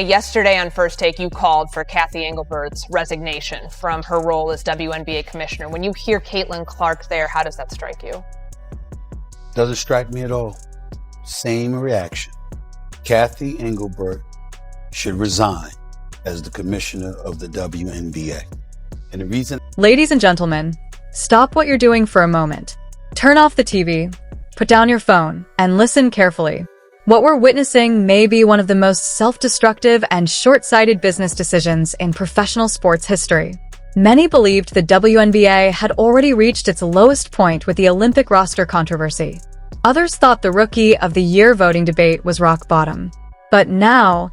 Yesterday on First Take, you called for Kathy Engelbert's resignation from her role as WNBA commissioner. When you hear Caitlin Clark there, how does that strike you? Doesn't strike me at all. Same reaction. Kathy Engelbert should resign as the commissioner of the WNBA. And the reason... Ladies and gentlemen, stop what you're doing for a moment. Turn off the TV, put down your phone, and listen carefully. What we're witnessing may be one of the most self-destructive and short-sighted business decisions in professional sports history. Many believed the WNBA had already reached its lowest point with the Olympic roster controversy. Others thought the Rookie of the Year voting debate was rock bottom. But now,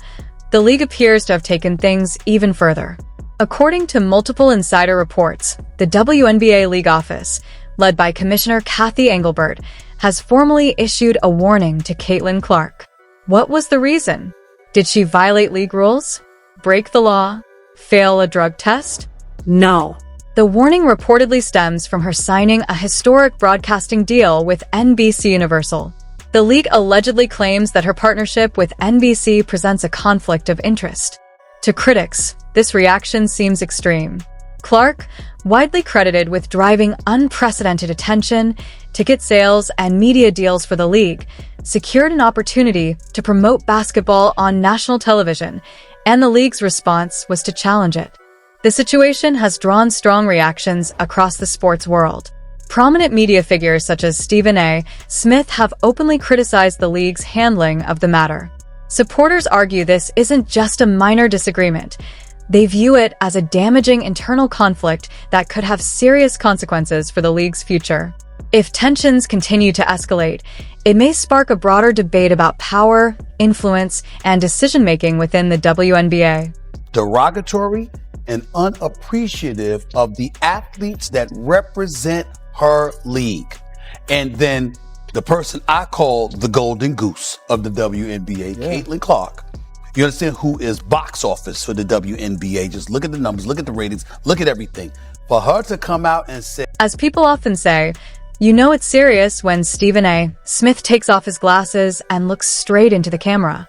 the league appears to have taken things even further. According to multiple insider reports, the WNBA league office, led by Commissioner Kathy Engelbert, has formally issued a warning to Caitlin Clark. What was the reason? Did she violate league rules? Break the law? Fail a drug test? No. The warning reportedly stems from her signing a historic broadcasting deal with NBC Universal. The league allegedly claims that her partnership with NBC presents a conflict of interest. To critics, this reaction seems extreme. Clark, widely credited with driving unprecedented attention, ticket sales, and media deals for the league, secured an opportunity to promote basketball on national television, and the league's response was to challenge it. The situation has drawn strong reactions across the sports world. Prominent media figures such as Stephen A. Smith have openly criticized the league's handling of the matter. Supporters argue this isn't just a minor disagreement. They view it as a damaging internal conflict that could have serious consequences for the league's future. If tensions continue to escalate, it may spark a broader debate about power, influence, and decision-making within the WNBA. Derogatory and unappreciative of the athletes that represent her league. And then the person I call the golden goose of the WNBA, Caitlin Clark. You understand, who is box office for the WNBA. Just look at the numbers, look at the ratings, look at everything. For her to come out and say... As people often say, you know it's serious when Stephen A. Smith takes off his glasses and looks straight into the camera.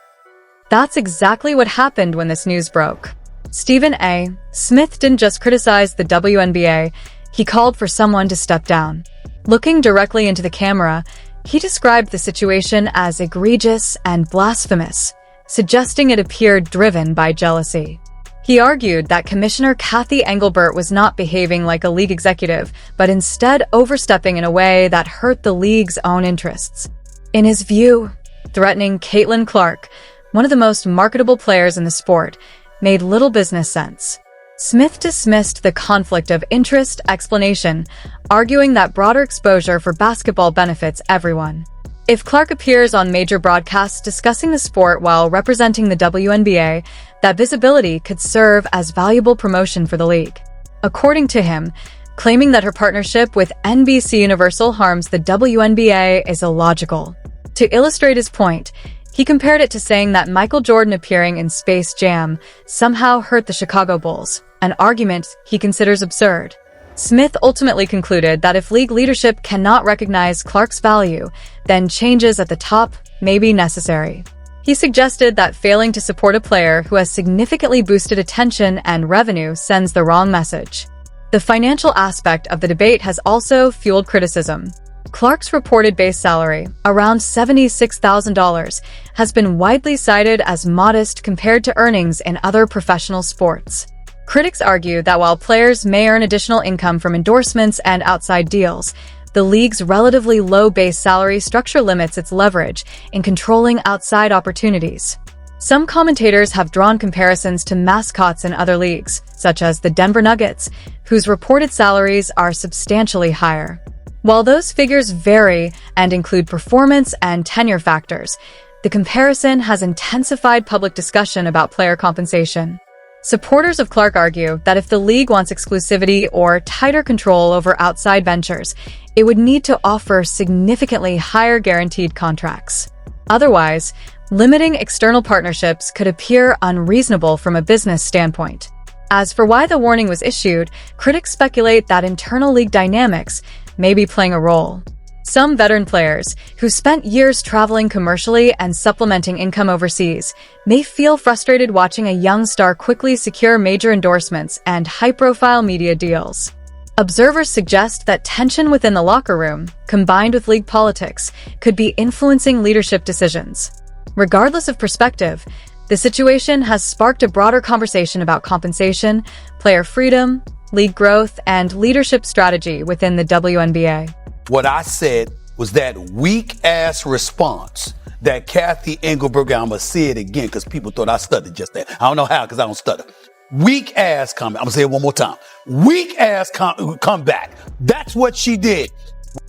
That's exactly what happened when this news broke. Stephen A. Smith didn't just criticize the WNBA, he called for someone to step down. Looking directly into the camera, he described the situation as egregious and blasphemous, suggesting it appeared driven by jealousy. He argued that Commissioner Kathy Engelbert was not behaving like a league executive, but instead overstepping in a way that hurt the league's own interests. In his view, threatening Caitlin Clark, one of the most marketable players in the sport, made little business sense. Smith dismissed the conflict of interest explanation, arguing that broader exposure for basketball benefits everyone. If Clark appears on major broadcasts discussing the sport while representing the WNBA, that visibility could serve as valuable promotion for the league. According to him, claiming that her partnership with NBC Universal harms the WNBA is illogical. To illustrate his point, he compared it to saying that Michael Jordan appearing in Space Jam somehow hurt the Chicago Bulls, an argument he considers absurd. Smith ultimately concluded that if league leadership cannot recognize Clark's value, then changes at the top may be necessary. He suggested that failing to support a player who has significantly boosted attention and revenue sends the wrong message. The financial aspect of the debate has also fueled criticism. Clark's reported base salary, around $76,000, has been widely cited as modest compared to earnings in other professional sports. Critics argue that while players may earn additional income from endorsements and outside deals, the league's relatively low base salary structure limits its leverage in controlling outside opportunities. Some commentators have drawn comparisons to mascots in other leagues, such as the Denver Nuggets, whose reported salaries are substantially higher. While those figures vary and include performance and tenure factors, the comparison has intensified public discussion about player compensation. Supporters of Clark argue that if the league wants exclusivity or tighter control over outside ventures, it would need to offer significantly higher guaranteed contracts. Otherwise, limiting external partnerships could appear unreasonable from a business standpoint. As for why the warning was issued, critics speculate that internal league dynamics may be playing a role. Some veteran players, who spent years traveling commercially and supplementing income overseas, may feel frustrated watching a young star quickly secure major endorsements and high-profile media deals. Observers suggest that tension within the locker room, combined with league politics, could be influencing leadership decisions. Regardless of perspective, the situation has sparked a broader conversation about compensation, player freedom, league growth, and leadership strategy within the WNBA. What I said was that weak-ass response that Kathy Engelberg, I'm going to say it again because people thought I stuttered just there. I don't know how because I don't stutter. Weak-ass comment. I'm going to say it one more time. Weak-ass comeback. That's what she did.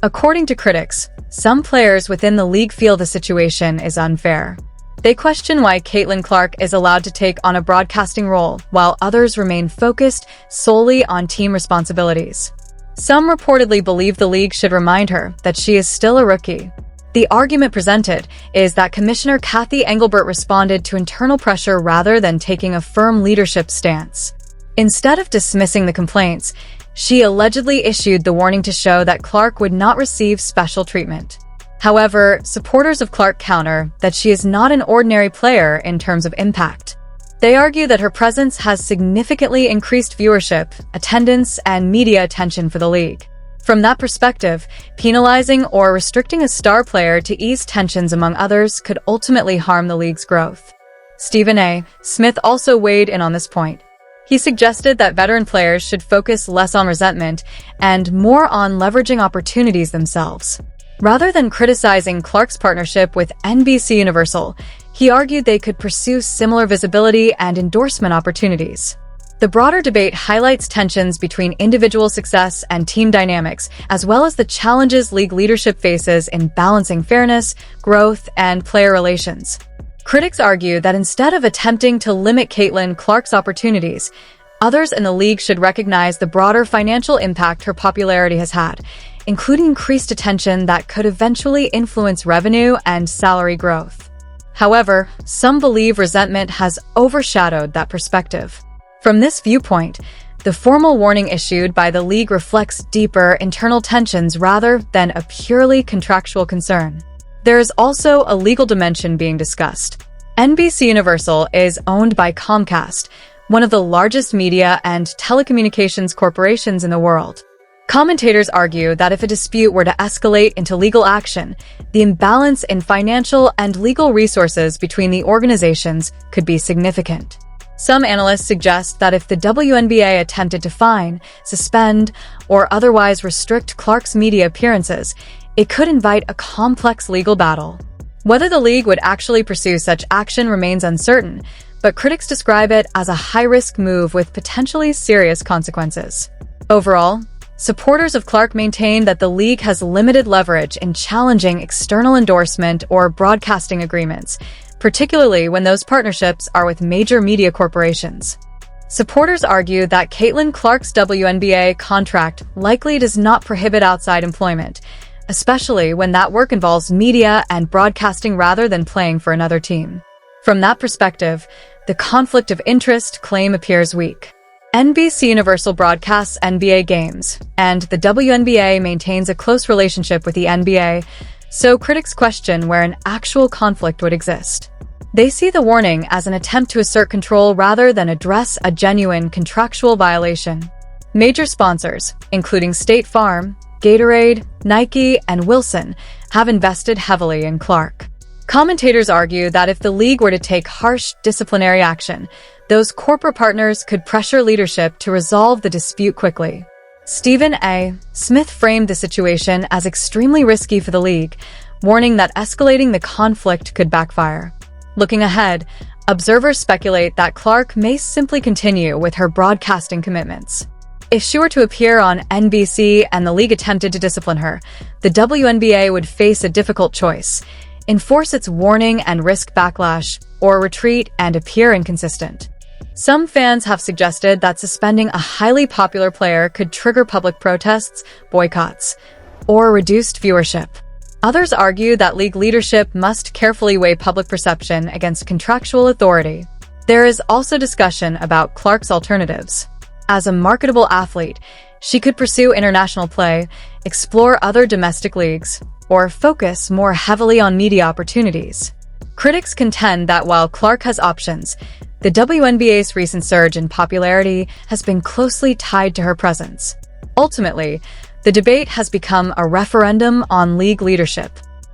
According to critics, some players within the league feel the situation is unfair. They question why Caitlin Clark is allowed to take on a broadcasting role, while others remain focused solely on team responsibilities. Some reportedly believe the league should remind her that she is still a rookie. The argument presented is that Commissioner Kathy Engelbert responded to internal pressure rather than taking a firm leadership stance. Instead of dismissing the complaints, she allegedly issued the warning to show that Clark would not receive special treatment. However, supporters of Clark counter that she is not an ordinary player in terms of impact. They argue that her presence has significantly increased viewership, attendance, and media attention for the league. From that perspective, penalizing or restricting a star player to ease tensions among others could ultimately harm the league's growth. Stephen A. Smith also weighed in on this point. He suggested that veteran players should focus less on resentment and more on leveraging opportunities themselves. Rather than criticizing Clark's partnership with NBC Universal, he argued they could pursue similar visibility and endorsement opportunities. The broader debate highlights tensions between individual success and team dynamics, as well as the challenges league leadership faces in balancing fairness, growth, and player relations. Critics argue that instead of attempting to limit Caitlin Clark's opportunities, others in the league should recognize the broader financial impact her popularity has had, including increased attention that could eventually influence revenue and salary growth. However, some believe resentment has overshadowed that perspective. From this viewpoint, the formal warning issued by the league reflects deeper internal tensions rather than a purely contractual concern. There is also a legal dimension being discussed. NBC Universal is owned by Comcast, one of the largest media and telecommunications corporations in the world. Commentators argue that if a dispute were to escalate into legal action, the imbalance in financial and legal resources between the organizations could be significant. Some analysts suggest that if the WNBA attempted to fine, suspend, or otherwise restrict Clark's media appearances, it could invite a complex legal battle. Whether the league would actually pursue such action remains uncertain, but critics describe it as a high-risk move with potentially serious consequences. Overall, supporters of Clark maintain that the league has limited leverage in challenging external endorsement or broadcasting agreements, particularly when those partnerships are with major media corporations. Supporters argue that Caitlin Clark's WNBA contract likely does not prohibit outside employment, especially when that work involves media and broadcasting rather than playing for another team. From that perspective, the conflict of interest claim appears weak. NBC Universal broadcasts NBA games, and the WNBA maintains a close relationship with the NBA, so critics question where an actual conflict would exist. They see the warning as an attempt to assert control rather than address a genuine contractual violation. Major sponsors, including State Farm, Gatorade, Nike, and Wilson, have invested heavily in Clark. Commentators argue that if the league were to take harsh disciplinary action, those corporate partners could pressure leadership to resolve the dispute quickly. Stephen A. Smith framed the situation as extremely risky for the league, warning that escalating the conflict could backfire. Looking ahead, observers speculate that Clark may simply continue with her broadcasting commitments. If she were to appear on NBC and the league attempted to discipline her, the WNBA would face a difficult choice: enforce its warning and risk backlash, or retreat and appear inconsistent. Some fans have suggested that suspending a highly popular player could trigger public protests, boycotts, or reduced viewership. Others argue that league leadership must carefully weigh public perception against contractual authority. There is also discussion about Clark's alternatives. As a marketable athlete, She could pursue international play, explore other domestic leagues, or focus more heavily on media opportunities. Critics contend that while Clark has options, the WNBA's recent surge in popularity has been closely tied to her presence. Ultimately, the debate has become a referendum on league leadership.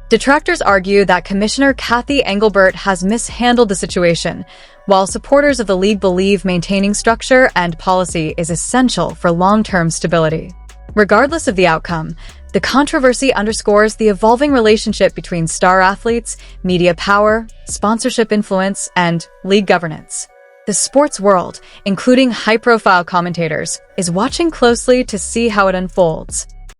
Detractors argue that Commissioner Kathy Engelbert has mishandled the situation, while supporters of the league believe maintaining structure and policy is essential for long-term stability. Regardless of the outcome, the controversy underscores the evolving relationship between star athletes, media power, sponsorship influence, and league governance. The sports world, including high-profile commentators, is watching closely to see how it unfolds.